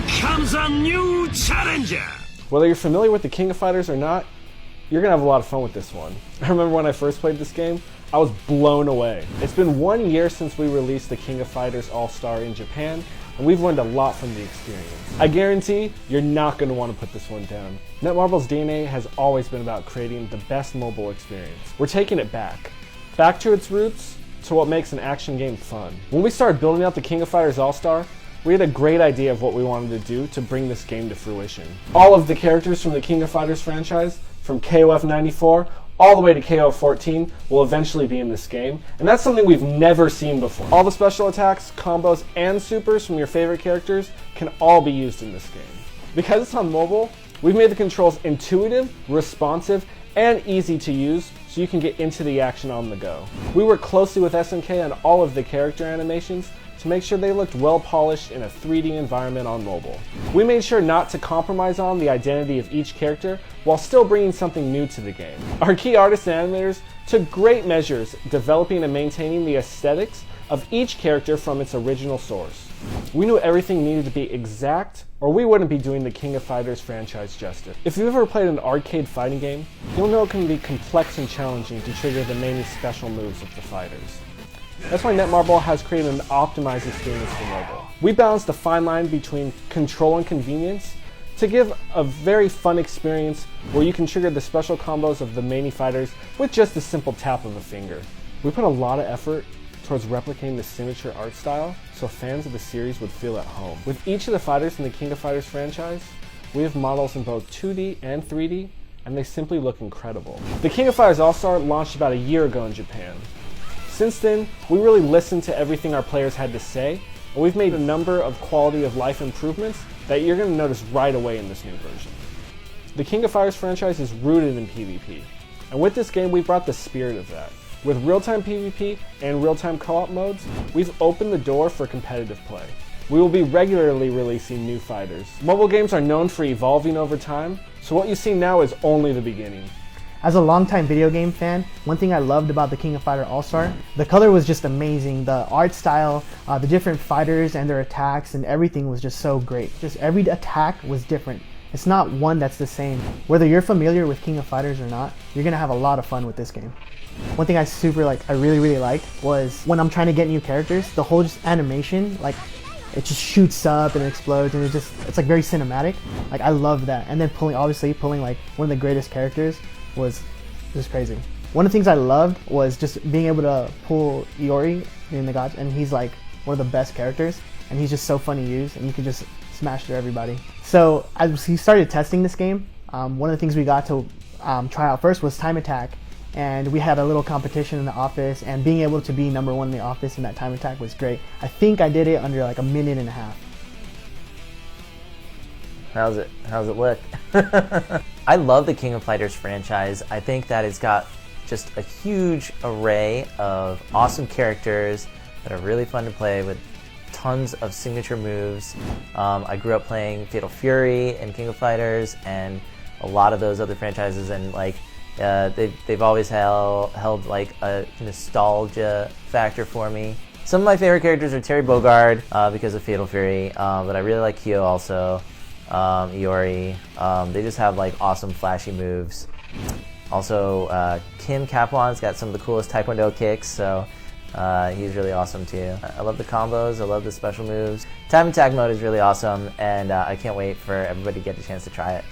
comes a new challenger! Whether you're familiar with the King of Fighters or not, you're gonna have a lot of fun with this one. I remember when I first played this game, I was blown away. It's been 1 year since we released the King of Fighters ALLSTAR in Japan, and we've learned a lot from the experience. I guarantee you're not gonna want to put this one down. Netmarble's DNA has always been about creating the best mobile experience. We're taking it back to its roots, to what makes an action game fun. When we started building out the King of Fighters ALLSTAR, we had a great idea of what we wanted to do to bring this game to fruition. All of the characters from the King of Fighters franchise, from KOF 94 all the way to KOF 14, will eventually be in this game, and that's something we've never seen before. All the special attacks, combos, and supers from your favorite characters can all be used in this game. Because it's on mobile, we've made the controls intuitive, responsive, and easy to use, so you can get into the action on the go. We worked closely with SNK on all of the character animations to make sure they looked well polished in a 3D environment on mobile. We made sure not to compromise on the identity of each character while still bringing something new to the game. Our key artists and animators took great measures developing and maintaining the aesthetics of each character from its original source. We knew everything needed to be exact, or we wouldn't be doing the King of Fighters franchise justice. If you've ever played an arcade fighting game, you'll know it can be complex and challenging to trigger the many special moves of the fighters. That's why Netmarble has created an optimized experience for mobile. We balanced the fine line between control and convenience to give a very fun experience where you can trigger the special combos of the many fighters with just a simple tap of a finger. We put a lot of effort towards replicating the signature art style so fans of the series would feel at home. With each of the fighters in the King of Fighters franchise, we have models in both 2D and 3D, and they simply look incredible. The King of Fighters ALLSTAR launched about a year ago in Japan. Since then, we really listened to everything our players had to say, and we've made a number of quality of life improvements that you're going to notice right away in this new version. The King of Fighters franchise is rooted in PvP, and with this game we brought the spirit of that. With real-time PvP and real-time co-op modes, we've opened the door for competitive play. We will be regularly releasing new fighters. Mobile games are known for evolving over time, so what you see now is only the beginning. As a longtime video game fan, one thing I loved about the King of Fighters ALLSTAR, the color was just amazing. The art style, the different fighters and their attacks, and everything was just so great. Just every attack was different. It's not one that's the same. Whether you're familiar with King of Fighters or not, you're gonna have a lot of fun with this game. One thing I really liked was when I'm trying to get new characters, the whole just animation, like it just shoots up and explodes, and it's like very cinematic. Like I love that. And then obviously pulling like one of the greatest characters was just crazy. One of the things I loved was just being able to pull Iori in the gods, and he's like one of the best characters, and he's just so fun to use, and you can just smash through everybody. So as he started testing this game, one of the things we got to try out first was time attack, and we had a little competition in the office, and being able to be #1 in the office in that time attack was great. I think I did it under like a minute and a half. How's it look? I love the King of Fighters franchise. I think that it's got just a huge array of awesome characters that are really fun to play with tons of signature moves. I grew up playing Fatal Fury and King of Fighters and a lot of those other franchises, and like they've always held like a nostalgia factor for me. Some of my favorite characters are Terry Bogard because of Fatal Fury, but I really like Kyo also. Iori, they just have like awesome flashy moves. Also, Kim Kaplan's got some of the coolest Taekwondo kicks, so he's really awesome too. I love the combos, I love the special moves. Time attack mode is really awesome, and I can't wait for everybody to get a chance to try it.